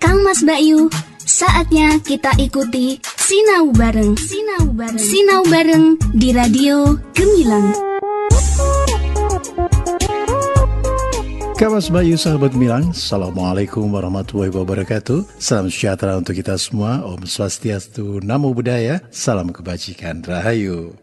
Kang Mas Bayu, saatnya kita ikuti Sinau Bareng. Sinau Bareng di Radio Gemilang. Kang Mas Bayu, sahabat Gemilang, Assalamualaikum warahmatullahi wabarakatuh. Salam sejahtera untuk kita semua. Om Swastiastu, Namo Buddhaya, salam kebajikan, Rahayu.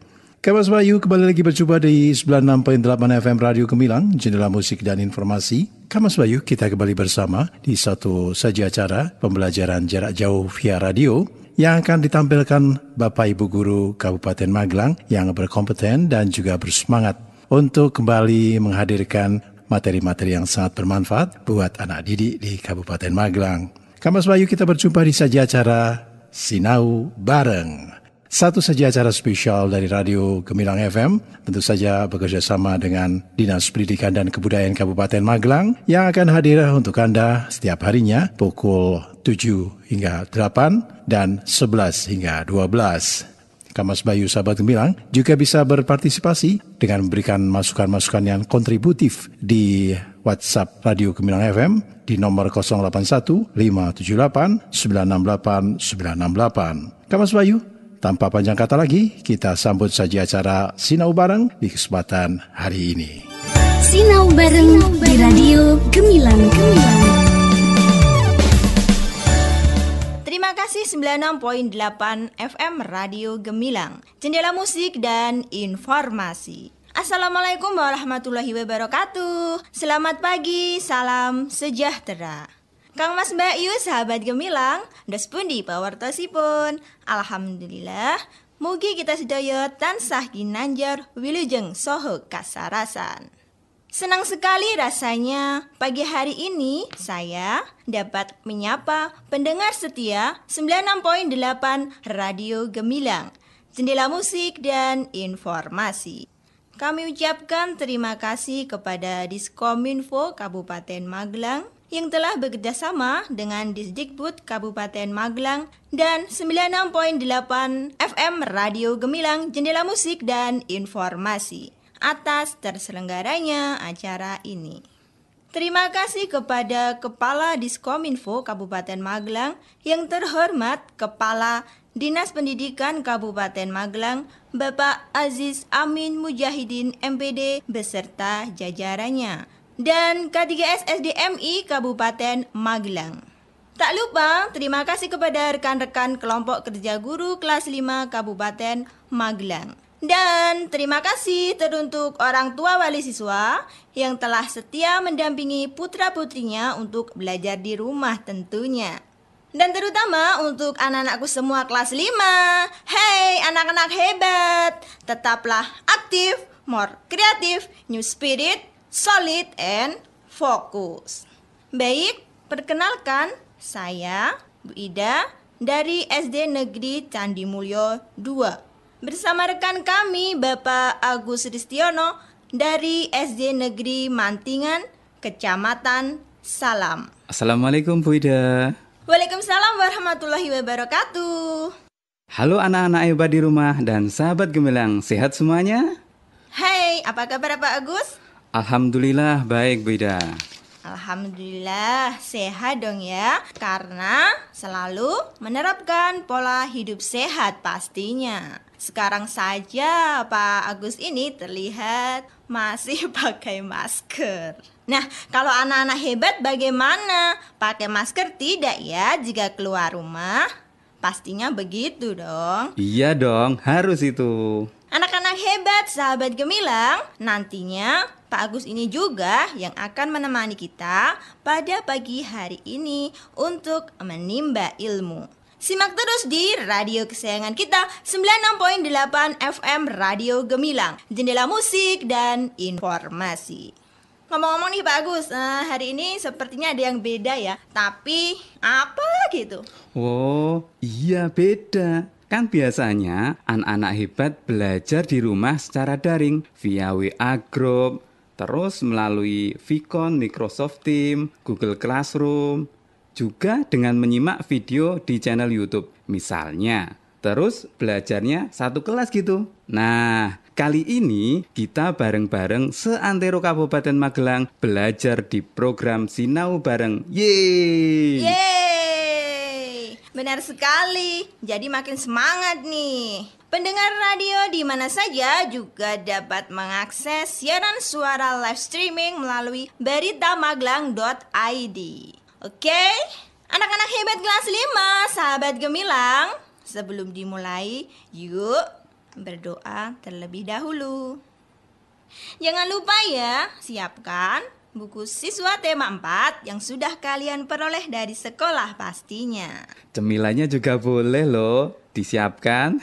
Kang Mas Bayu kembali lagi berjumpa di 96.8 FM Radio Gemilang, jendela musik dan informasi. Kang Mas Bayu, kita kembali bersama di satu saja acara pembelajaran jarak jauh via radio yang akan ditampilkan Bapak Ibu Guru Kabupaten Magelang yang berkompeten dan juga bersemangat untuk kembali menghadirkan materi-materi yang sangat bermanfaat buat anak didik di Kabupaten Magelang. Kang Mas Bayu, kita berjumpa di saja acara Sinau Bareng. Satu saja acara spesial dari Radio Gemilang FM, tentu saja bekerja sama dengan Dinas Pendidikan dan Kebudayaan Kabupaten Magelang yang akan hadir untuk Anda setiap harinya pukul 7 hingga 8 dan 11 hingga 12. Kang Mas Bayu, sahabat Gemilang, juga bisa berpartisipasi dengan memberikan masukan-masukan yang kontributif di WhatsApp Radio Gemilang FM di nomor 081 578 968 968. Kang Mas Bayu, tanpa panjang kata lagi, kita sambut saja acara Sinau Bareng di kesempatan hari ini. Sinau Bareng di Radio Gemilang. Terima kasih 96.8 FM Radio Gemilang, jendela musik dan informasi. Assalamualaikum warahmatullahi wabarakatuh. Selamat pagi, salam sejahtera. Kang Mas Bayu, sahabat Gemilang, dos pundi pawartosipun. Alhamdulillah, mugi kita sedaya tansah ginanjar wilujeng saha kasarasan. Senang sekali rasanya pagi hari ini saya dapat menyapa pendengar setia 96.8 Radio Gemilang, jendela musik dan informasi. Kami ucapkan terima kasih kepada Diskominfo Kabupaten Magelang yang telah bekerjasama dengan Disdikbud Kabupaten Magelang dan 96.8 FM Radio Gemilang, jendela musik dan informasi atas terselenggaranya acara ini. Terima kasih kepada Kepala Diskominfo Kabupaten Magelang yang terhormat Kepala Dinas Pendidikan Kabupaten Magelang, Bapak Aziz Amin Mujahidin MPD beserta jajarannya, dan K3S SDMI Kabupaten Magelang. Tak lupa terima kasih kepada rekan-rekan kelompok kerja guru kelas 5 Kabupaten Magelang. Dan terima kasih teruntuk orang tua wali siswa yang telah setia mendampingi putra-putrinya untuk belajar di rumah tentunya. Dan terutama untuk anak-anakku semua kelas 5. Hey anak-anak hebat, tetaplah aktif, more kreatif, new spirit, solid and fokus. Baik, perkenalkan saya Bu Ida dari SD Negeri Candi Mulyo 2 bersama rekan kami Bapak Agus Ristiono dari SD Negeri Mantingan, Kecamatan Salam. Assalamualaikum Bu Ida. Waalaikumsalam warahmatullahi wabarakatuh. Halo anak-anak hebat di rumah dan sahabat Gemilang, sehat semuanya? Hai, apa kabar Pak Agus? Alhamdulillah baik Bu Ida. Alhamdulillah sehat dong ya, karena selalu menerapkan pola hidup sehat pastinya. Sekarang saja Pak Agus ini terlihat masih pakai masker. Nah, kalau anak-anak hebat bagaimana? Pakai masker tidak ya jika keluar rumah? Pastinya begitu dong. Iya dong, harus itu. Anak-anak hebat sahabat Gemilang, nantinya Pak Agus ini juga yang akan menemani kita pada pagi hari ini untuk menimba ilmu. Simak terus di radio kesayangan kita 96.8 FM Radio Gemilang, jendela musik dan informasi. Ngomong-ngomong nih Pak Agus, hari ini sepertinya ada yang beda ya. Tapi apa gitu? Oh iya beda. Kan biasanya anak-anak hebat belajar di rumah secara daring via WA Group, terus melalui Vicon, Microsoft Teams, Google Classroom, juga dengan menyimak video di channel YouTube misalnya. Terus belajarnya satu kelas gitu. Nah, kali ini kita bareng-bareng seantero Kabupaten Magelang belajar di program Sinau Bareng. Yeay! Yeay! benar sekali. Jadi makin semangat nih. Pendengar radio di mana saja juga dapat mengakses siaran suara live streaming melalui beritamaglang.id. Oke, anak-anak hebat kelas 5, sahabat gemilang. Sebelum dimulai, yuk berdoa terlebih dahulu. Jangan lupa ya, siapkan buku siswa tema 4 yang sudah kalian peroleh dari sekolah pastinya. Cemilannya juga boleh loh, disiapkan.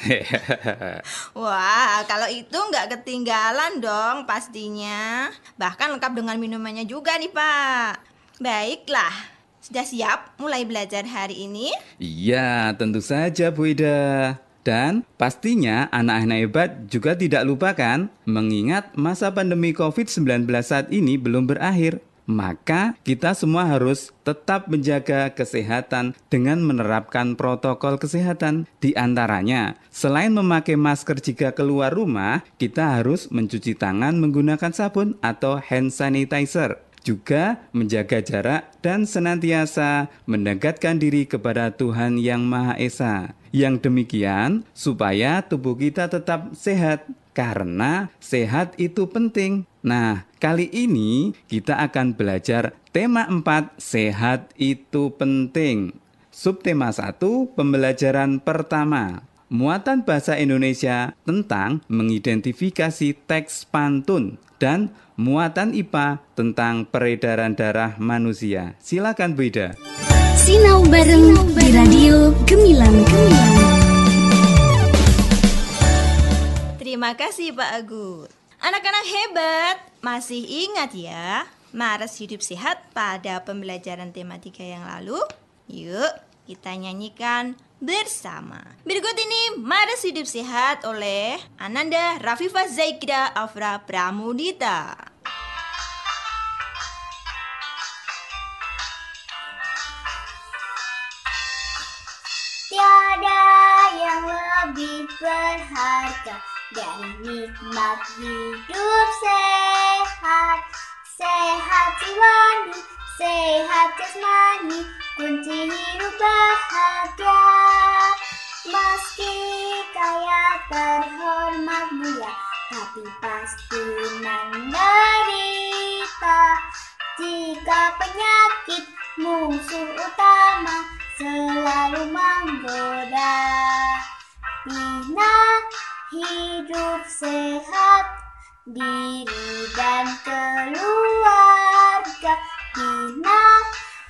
Wah, kalau itu nggak ketinggalan dong pastinya. Bahkan lengkap dengan minumannya juga nih Pak. Baiklah, sudah siap mulai belajar hari ini? Iya, tentu saja Bu Ida. Dan pastinya anak-anak hebat juga tidak lupakan mengingat masa pandemi COVID-19 saat ini belum berakhir. Maka kita semua harus tetap menjaga kesehatan dengan menerapkan protokol kesehatan. Di antaranya, selain memakai masker jika keluar rumah, kita harus mencuci tangan menggunakan sabun atau hand sanitizer. Juga menjaga jarak dan senantiasa mendekatkan diri kepada Tuhan Yang Maha Esa. Yang demikian supaya tubuh kita tetap sehat, karena sehat itu penting. Nah, kali ini kita akan belajar tema 4, sehat itu penting. Subtema 1, pembelajaran pertama. Muatan bahasa Indonesia tentang mengidentifikasi teks pantun dan muatan IPA tentang peredaran darah manusia. Silakan Bu Ida. Sinau bareng di Radio Gemilang. Terima kasih Pak Agus. Anak-anak hebat, masih ingat ya Mars Hidup Sehat pada pembelajaran tematika yang lalu? Yuk, kita nyanyikan bersama. Berikut ini Mars Hidup Sehat oleh Ananda Rafifah Zaikda Afra Pramudita. Tiada yang lebih berharga dari nikmat hidup sehat. Sehat jiwani, sehat jasmani, kunci hidup bahagia. Meski kaya terhormat mulia, tapi pasti menderita. Jika penyakit musuh utama selalu menggoda. Bina hidup sehat, diri dan keluarga. Bina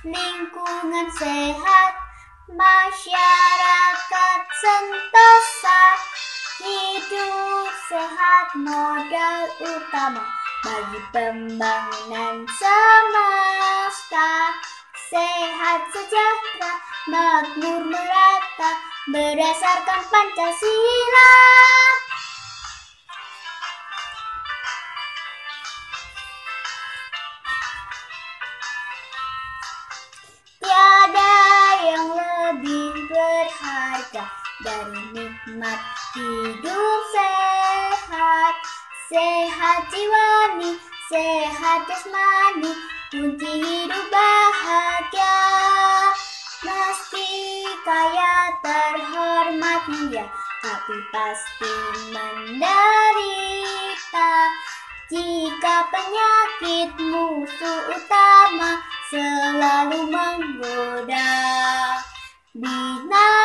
lingkungan sehat, masyarakat sentosa. Hidup sehat modal utama bagi pembangunan semesta. Sehat sejahtera, makmur merata, berdasarkan Pancasila. Tiada yang lebih berharga dari nikmat hidup sehat. Sehat jiwani, sehat jasmani, kunci hidup bahagia. Meski kaya terhormat mulia, tapi pasti menderita. Jika penyakit musuh utama selalu menggoda. Bina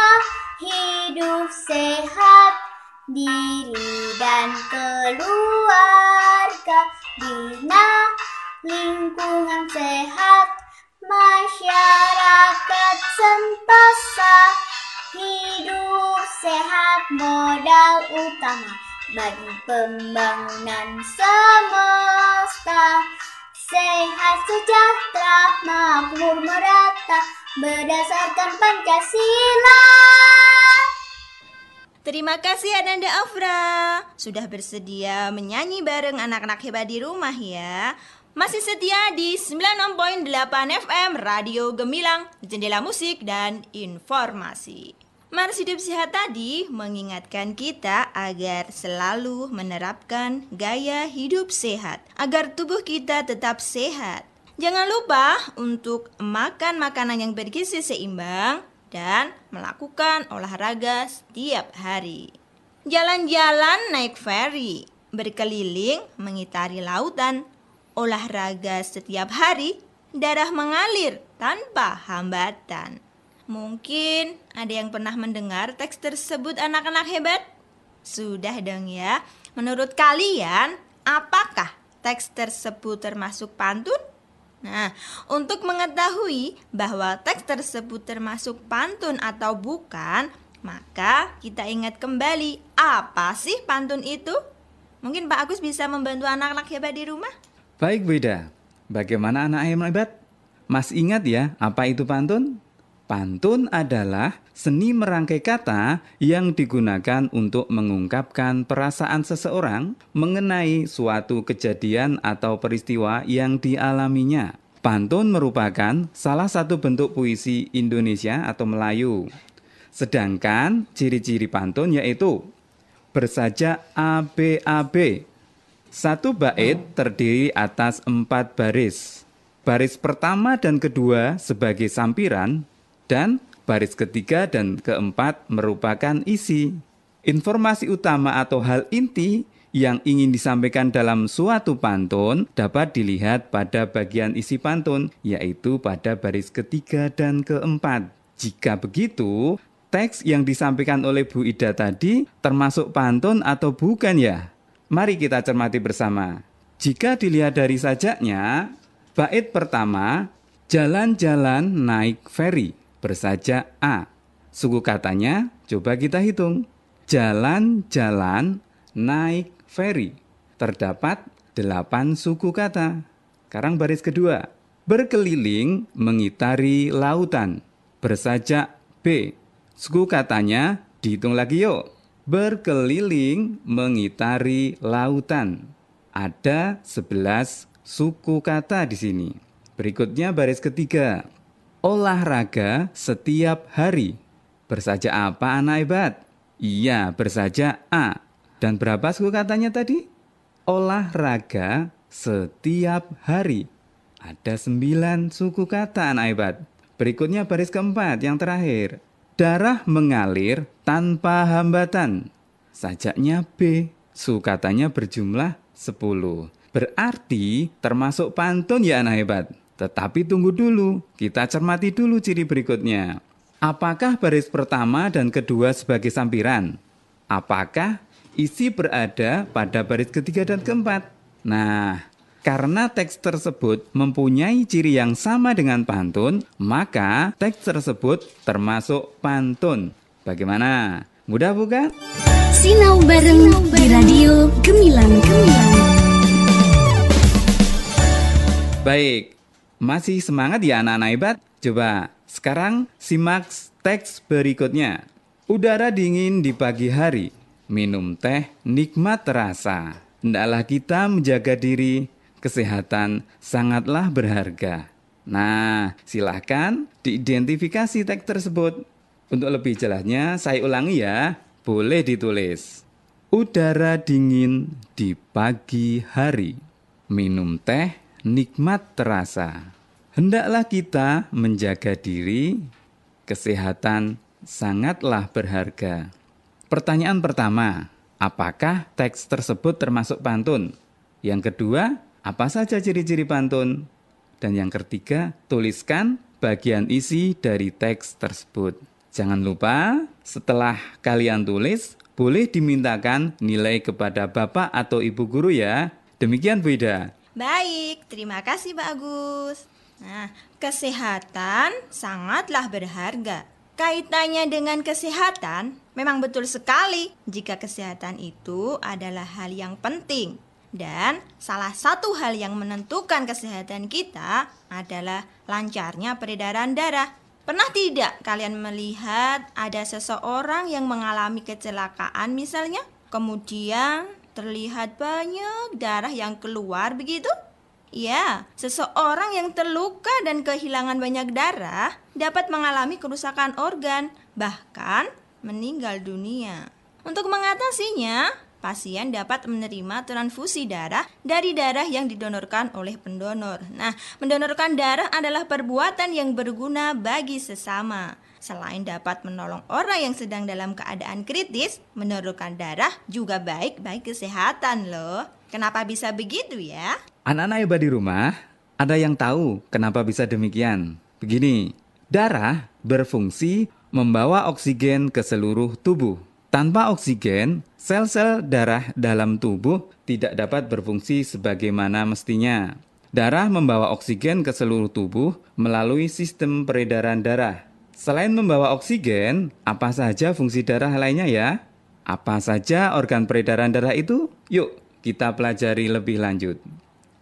hidup sehat, diri dan keluarga. Bina lingkungan sehat, masyarakat sentosa. Hidup sehat modal utama bagi pembangunan semesta. Sehat sejahtera, makmur merata, berdasarkan Pancasila. Terima kasih Ananda Afra. Sudah bersedia menyanyi bareng anak-anak hebat di rumah ya. Masih setia di 96.8 FM Radio Gemilang, jendela musik dan informasi. Mars Hidup Sehat tadi mengingatkan kita agar selalu menerapkan gaya hidup sehat, agar tubuh kita tetap sehat. Jangan lupa untuk makan makanan yang bergizi seimbang, dan melakukan olahraga setiap hari. Jalan-jalan naik feri, berkeliling mengitari lautan, olahraga setiap hari, darah mengalir tanpa hambatan. Mungkin ada yang pernah mendengar teks tersebut anak-anak hebat? Sudah dong ya. Menurut kalian, apakah teks tersebut termasuk pantun? Nah, untuk mengetahui bahwa teks tersebut termasuk pantun atau bukan, maka kita ingat kembali apa sih pantun itu? Mungkin Pak Agus bisa membantu anak-anak hebat di rumah? Baik Wida, bagaimana anak hebat? Mas ingat ya apa itu pantun? Pantun adalah seni merangkai kata yang digunakan untuk mengungkapkan perasaan seseorang mengenai suatu kejadian atau peristiwa yang dialaminya. Pantun merupakan salah satu bentuk puisi Indonesia atau Melayu. Sedangkan ciri-ciri pantun yaitu bersajak ABAB. Satu bait terdiri atas 4 baris. Baris pertama dan kedua sebagai sampiran, dan baris ketiga dan keempat merupakan isi. Informasi utama atau hal inti yang ingin disampaikan dalam suatu pantun dapat dilihat pada bagian isi pantun, yaitu pada baris ketiga dan keempat. Jika begitu, teks yang disampaikan oleh Bu Ida tadi termasuk pantun atau bukan ya? Mari kita cermati bersama. Jika dilihat dari sajaknya, bait pertama, jalan-jalan naik feri, bersajak A. Suku katanya coba kita hitung. Jalan-jalan naik feri. Terdapat 8 suku kata. Sekarang baris kedua. Berkeliling mengitari lautan. Bersajak B. Suku katanya dihitung lagi yuk. Berkeliling mengitari lautan. Ada 11 suku kata di sini. Berikutnya baris ketiga. Olahraga setiap hari. Bersajak apa anak hebat? Iya, bersajak A. Dan berapa suku katanya tadi? Olahraga setiap hari. Ada 9 suku kata anak hebat. Berikutnya baris keempat yang terakhir. Darah mengalir tanpa hambatan. Sajaknya B. Suku katanya berjumlah 10. Berarti termasuk pantun ya anak hebat. Tetapi tunggu dulu, kita cermati dulu ciri berikutnya. Apakah baris pertama dan kedua sebagai sampiran? Apakah isi berada pada baris ketiga dan keempat? Nah, karena teks tersebut mempunyai ciri yang sama dengan pantun, maka teks tersebut termasuk pantun. Bagaimana? Mudah bukan? Sinau bareng di Radio Gemilang. Baik. Masih semangat ya anak-anak hebat? Coba sekarang simak teks berikutnya. Udara dingin di pagi hari, minum teh nikmat terasa. Hendaklah kita menjaga diri, kesehatan sangatlah berharga. Nah, silahkan diidentifikasi teks tersebut. Untuk lebih jelasnya saya ulangi ya, boleh ditulis. Udara dingin di pagi hari, minum teh nikmat terasa. Hendaklah kita menjaga diri, kesehatan sangatlah berharga. Pertanyaan pertama, apakah teks tersebut termasuk pantun? Yang kedua, apa saja ciri-ciri pantun? Dan yang ketiga, tuliskan bagian isi dari teks tersebut. Jangan lupa, setelah kalian tulis, boleh dimintakan nilai kepada Bapak atau Ibu guru ya. Demikian Bu Ida. Baik, terima kasih Pak Agus. Nah, kesehatan sangatlah berharga. Kaitannya dengan kesehatan memang betul sekali jika kesehatan itu adalah hal yang penting. Dan salah satu hal yang menentukan kesehatan kita adalah lancarnya peredaran darah. Pernah tidak kalian melihat ada seseorang yang mengalami kecelakaan misalnya? Kemudian terlihat banyak darah yang keluar begitu? Ya, seseorang yang terluka dan kehilangan banyak darah dapat mengalami kerusakan organ, bahkan meninggal dunia. Untuk mengatasinya, pasien dapat menerima transfusi darah dari darah yang didonorkan oleh pendonor. Nah, mendonorkan darah adalah perbuatan yang berguna bagi sesama. Selain dapat menolong orang yang sedang dalam keadaan kritis, mendonorkan darah juga baik bagi kesehatan loh. Kenapa bisa begitu ya? Anak-anak hebat di rumah, ada yang tahu kenapa bisa demikian? Begini, darah berfungsi membawa oksigen ke seluruh tubuh. Tanpa oksigen, sel-sel darah dalam tubuh tidak dapat berfungsi sebagaimana mestinya. Darah membawa oksigen ke seluruh tubuh melalui sistem peredaran darah. Selain membawa oksigen, apa saja fungsi darah lainnya ya? Apa saja organ peredaran darah itu? Yuk, kita pelajari lebih lanjut.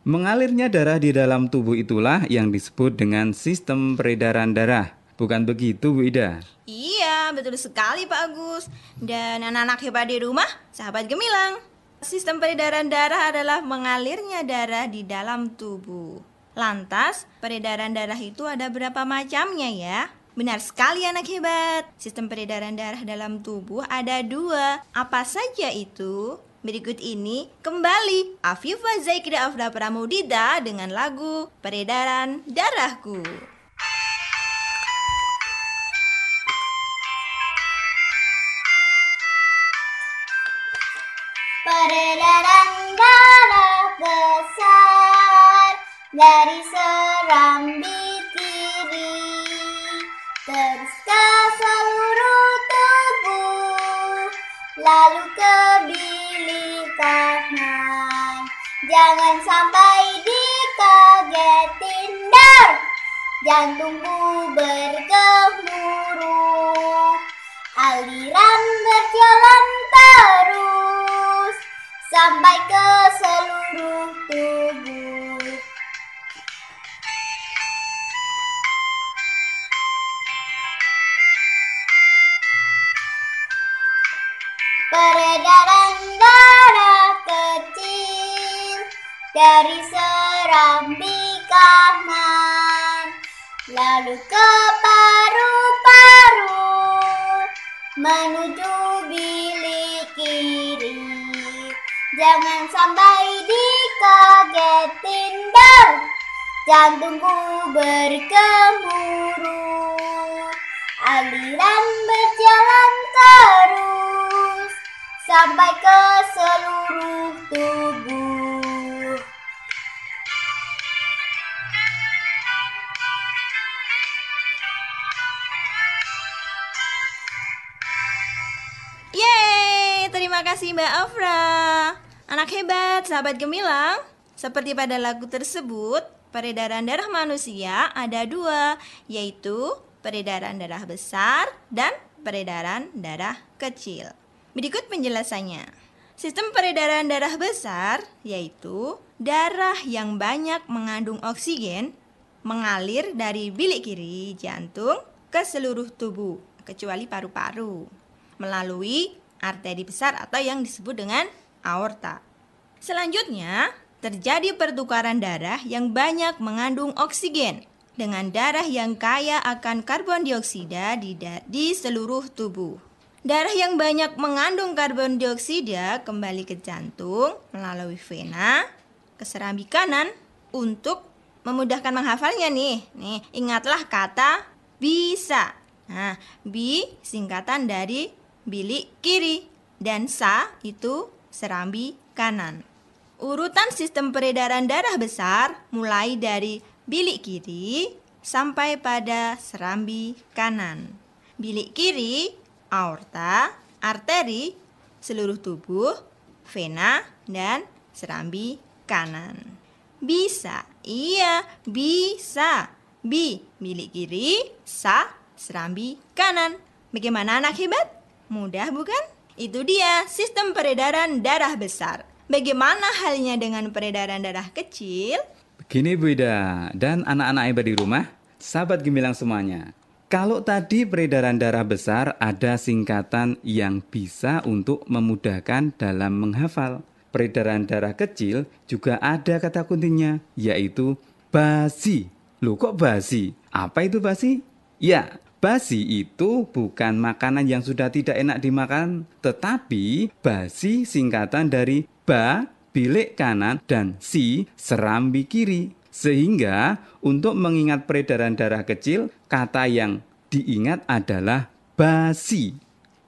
Mengalirnya darah di dalam tubuh itulah yang disebut dengan sistem peredaran darah. Bukan begitu, Bu Ida? Iya, betul sekali Pak Agus. Dan anak-anak hebat di rumah, sahabat gemilang. Sistem peredaran darah adalah mengalirnya darah di dalam tubuh. Lantas, peredaran darah itu ada berapa macamnya ya? Benar sekali anak hebat. Sistem peredaran darah dalam tubuh ada 2. Apa saja itu? Berikut ini kembali Afifah Zaikida Afda Pramudita dengan lagu Peredaran Darahku. Peredaran darah besar dari serambi kiri terus ke seluruh tubuh, lalu ke bilik kanan. Jangan sampai dikagetin dar, jantungku bergemuruh. Aliran berjalan terus sampai ke seluruh tubuh. Peredaran darah kecil dari serambi kanan, lalu ke paru-paru, menuju bilik kiri. Jangan sampai dikagetin dar, jantungku bergemuruh. Aliran berjalan terus sampai ke seluruh tubuh. Yeay, terima kasih Mbak Afra. Anak hebat, sahabat gemilang. Seperti pada lagu tersebut, peredaran darah manusia ada 2, yaitu peredaran darah besar dan peredaran darah kecil. Berikut penjelasannya. Sistem peredaran darah besar yaitu darah yang banyak mengandung oksigen mengalir dari bilik kiri jantung ke seluruh tubuh, kecuali paru-paru, melalui arteri besar atau yang disebut dengan aorta. Selanjutnya, terjadi pertukaran darah yang banyak mengandung oksigen dengan darah yang kaya akan karbon dioksida di seluruh tubuh. Darah yang banyak mengandung karbon dioksida kembali ke jantung melalui vena ke serambi kanan. Untuk memudahkan menghafalnya nih, ingatlah kata bisa. Nah, bi singkatan dari bilik kiri dan sa itu serambi kanan. Urutan sistem peredaran darah besar mulai dari bilik kiri sampai pada serambi kanan. Bilik kiri, aorta, arteri, seluruh tubuh, vena, dan serambi kanan. Bisa, iya, bisa. Bi, bilik kiri, sa, serambi kanan. Bagaimana anak hebat? Mudah bukan? Itu dia sistem peredaran darah besar. Bagaimana halnya dengan peredaran darah kecil? Begini Bu Ida dan anak-anak hebat di rumah, sahabat gemilang semuanya. Kalau tadi peredaran darah besar ada singkatan yang bisa untuk memudahkan dalam menghafal. Peredaran darah kecil juga ada kata kuncinya, yaitu basi. Loh kok basi? Apa itu basi? Ya, Basi itu bukan makanan yang sudah tidak enak dimakan, tetapi basi singkatan dari ba, bilik kanan, dan si, serambi kiri. Sehingga untuk mengingat peredaran darah kecil, kata yang diingat adalah basi.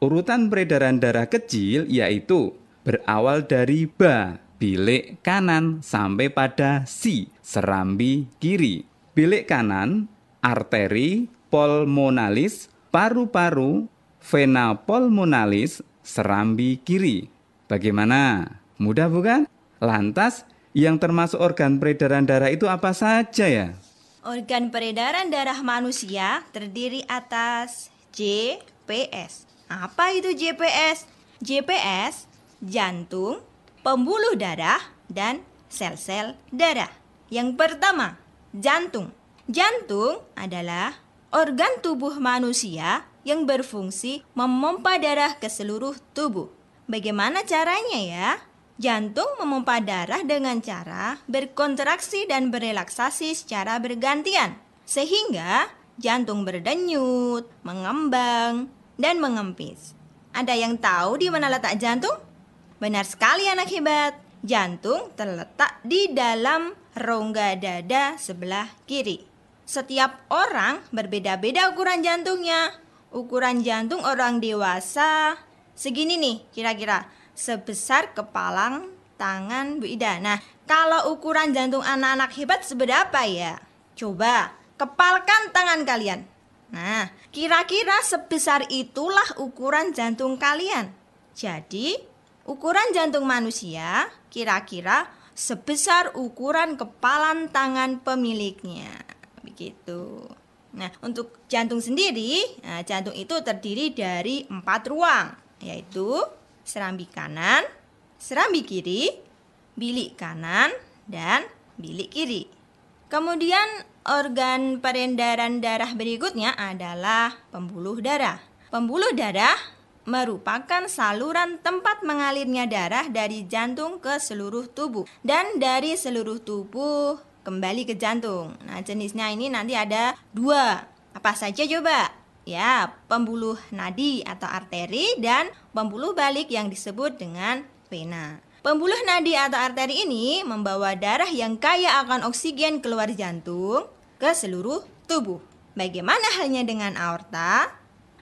Urutan peredaran darah kecil yaitu berawal dari ba, bilik kanan, sampai pada si, serambi kiri. Bilik kanan, arteri pulmonalis, paru-paru, vena pulmonalis, serambi kiri. Bagaimana? Mudah bukan? Lantas, yang termasuk organ peredaran darah itu apa saja ya? Organ peredaran darah manusia terdiri atas JPS. Apa itu JPS? JPS, jantung, pembuluh darah, dan sel-sel darah. Yang pertama, jantung. Jantung adalah organ tubuh manusia yang berfungsi memompa darah ke seluruh tubuh. Bagaimana caranya ya? Jantung memompa darah dengan cara berkontraksi dan berelaksasi secara bergantian. Sehingga jantung berdenyut, mengembang, dan mengempis. Ada yang tahu di mana letak jantung? Benar sekali anak hebat. Jantung terletak di dalam rongga dada sebelah kiri. Setiap orang berbeda-beda ukuran jantungnya. Ukuran jantung orang dewasa segini nih kira-kira. Sebesar kepalan tangan Bu Ida. Nah, kalau ukuran jantung anak-anak hebat seberapa ya? Coba kepalkan tangan kalian. Nah, kira-kira sebesar itulah ukuran jantung kalian. Jadi, ukuran jantung manusia kira-kira sebesar ukuran kepalan tangan pemiliknya. Begitu. Nah, untuk jantung sendiri, jantung itu terdiri dari 4 ruang, yaitu serambi kanan, serambi kiri, bilik kanan, dan bilik kiri. Kemudian organ peredaran darah berikutnya adalah pembuluh darah. Pembuluh darah merupakan saluran tempat mengalirnya darah dari jantung ke seluruh tubuh dan dari seluruh tubuh kembali ke jantung. Nah, jenisnya ini nanti ada 2. Apa saja coba? Ya, pembuluh nadi atau arteri dan pembuluh balik yang disebut dengan vena. Pembuluh nadi atau arteri ini membawa darah yang kaya akan oksigen keluar jantung ke seluruh tubuh. Bagaimana halnya dengan aorta?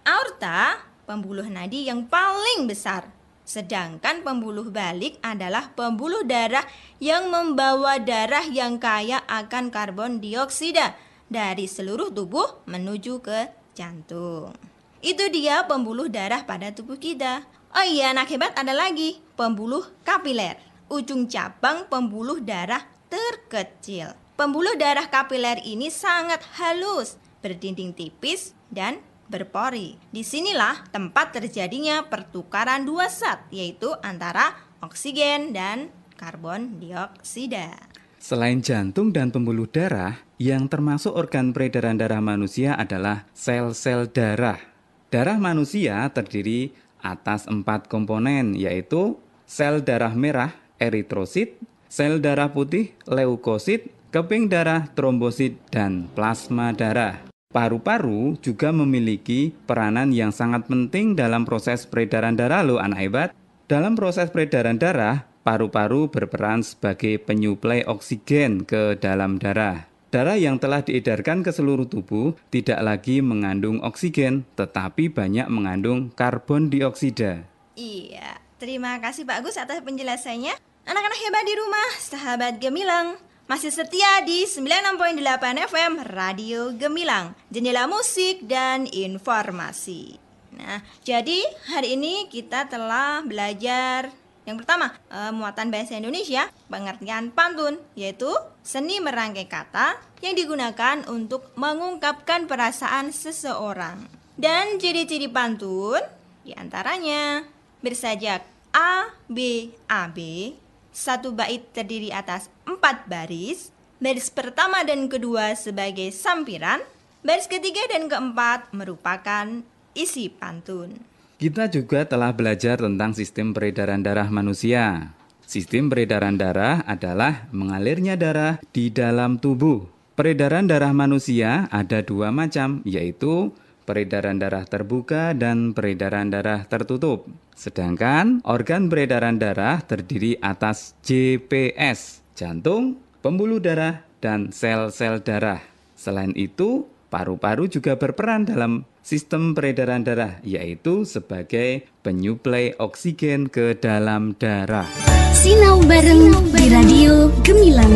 Aorta, pembuluh nadi yang paling besar. Sedangkan pembuluh balik adalah pembuluh darah yang membawa darah yang kaya akan karbon dioksida dari seluruh tubuh menuju ke jantung. Itu dia pembuluh darah pada tubuh kita. Oh iya, anak hebat, ada lagi pembuluh kapiler. Ujung cabang pembuluh darah terkecil. Pembuluh darah kapiler ini sangat halus, berdinding tipis dan berpori. Disinilah tempat terjadinya pertukaran 2 zat, yaitu antara oksigen dan karbon dioksida. Selain jantung dan pembuluh darah, yang termasuk organ peredaran darah manusia adalah sel-sel darah. Darah manusia terdiri atas 4 komponen, yaitu sel darah merah, eritrosit, sel darah putih, leukosit, keping darah, trombosit, dan plasma darah. Paru-paru juga memiliki peranan yang sangat penting dalam proses peredaran darah loh anak hebat. Dalam proses peredaran darah, paru-paru berperan sebagai penyuplai oksigen ke dalam darah. Darah yang telah diedarkan ke seluruh tubuh tidak lagi mengandung oksigen, tetapi banyak mengandung karbon dioksida. Iya, terima kasih Pak Agus atas penjelasannya. Anak-anak hebat di rumah, sahabat Gemilang, masih setia di 96.8 FM Radio Gemilang, jendela musik dan informasi. Nah, jadi hari ini kita telah belajar yang pertama, muatan bahasa Indonesia, pengertian pantun, yaitu seni merangkai kata yang digunakan untuk mengungkapkan perasaan seseorang. Dan ciri-ciri pantun diantaranya bersajak A, B, A, B. Satu bait terdiri atas 4 baris. Baris pertama dan kedua sebagai sampiran. Baris ketiga dan keempat merupakan isi pantun. Kita juga telah belajar tentang sistem peredaran darah manusia. Sistem peredaran darah adalah mengalirnya darah di dalam tubuh. Peredaran darah manusia ada 2 macam, yaitu peredaran darah terbuka dan peredaran darah tertutup. Sedangkan organ peredaran darah terdiri atas JPS, jantung, pembuluh darah, dan sel-sel darah. Selain itu, paru-paru juga berperan dalam sistem peredaran darah, yaitu sebagai penyuplai oksigen ke dalam darah. Sinau bareng di Radio Gemilang.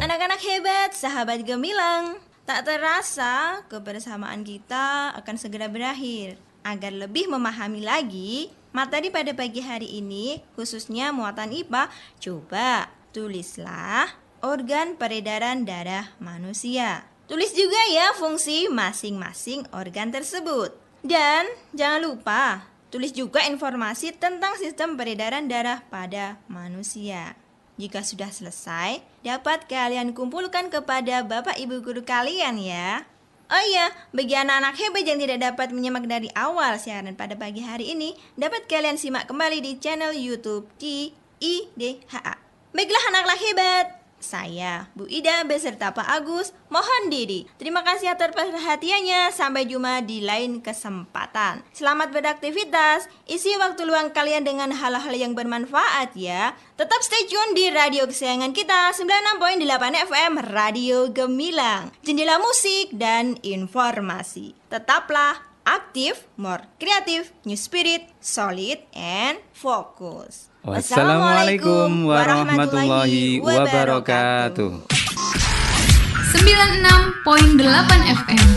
Anak-anak hebat, sahabat Gemilang, tak terasa kebersamaan kita akan segera berakhir. Agar lebih memahami lagi materi pada pagi hari ini, khususnya muatan IPA, coba tulislah organ peredaran darah manusia. Tulis juga ya fungsi masing-masing organ tersebut. Dan jangan lupa, tulis juga informasi tentang sistem peredaran darah pada manusia. Jika sudah selesai, dapat kalian kumpulkan kepada Bapak Ibu guru kalian ya. Oh iya, bagi anak-anak hebat yang tidak dapat menyimak dari awal siaran pada pagi hari ini, dapat kalian simak kembali di channel YouTube IDHA. Baiklah anak-anak hebat, saya, Bu Ida beserta Pak Agus, mohon diri. Terima kasih atas perhatiannya. Sampai jumpa di lain kesempatan. Selamat beraktivitas. Isi waktu luang kalian dengan hal-hal yang bermanfaat ya. Tetap stay tune di radio kesayangan kita 96.8 FM Radio Gemilang. Jendela musik dan informasi. Tetaplah aktif, more kreatif, new spirit, solid, and focus. Wassalamualaikum warahmatullahi wabarakatuh. 96.8 FM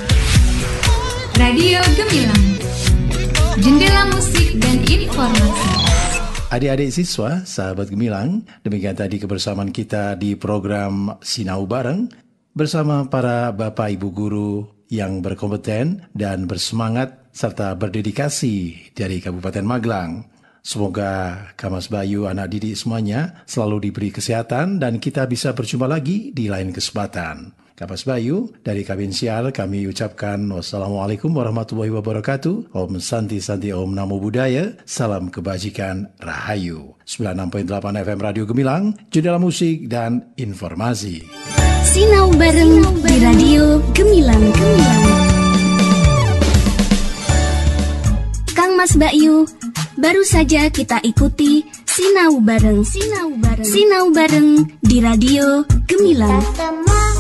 Radio Gemilang, jendela musik dan informasi. Adik-adik siswa, sahabat Gemilang, demikian tadi kebersamaan kita di program Sinau Bareng bersama para Bapak Ibu Guru yang berkompeten dan bersemangat serta berdedikasi dari Kabupaten Magelang. Semoga Kamas Bayu, anak didik semuanya selalu diberi kesehatan dan kita bisa berjumpa lagi di lain kesempatan. Kamas Bayu, dari Kabinsial kami ucapkan wassalamualaikum warahmatullahi wabarakatuh. Om Santi Santi Om Namo Buddhaya. Salam kebajikan Rahayu. 96.8 FM Radio Gemilang, jendela musik dan informasi. Sinau bareng di Radio Gemilang. Kang Mas Bayu, baru saja kita ikuti Sinau bareng di Radio Gemilang. Kita semua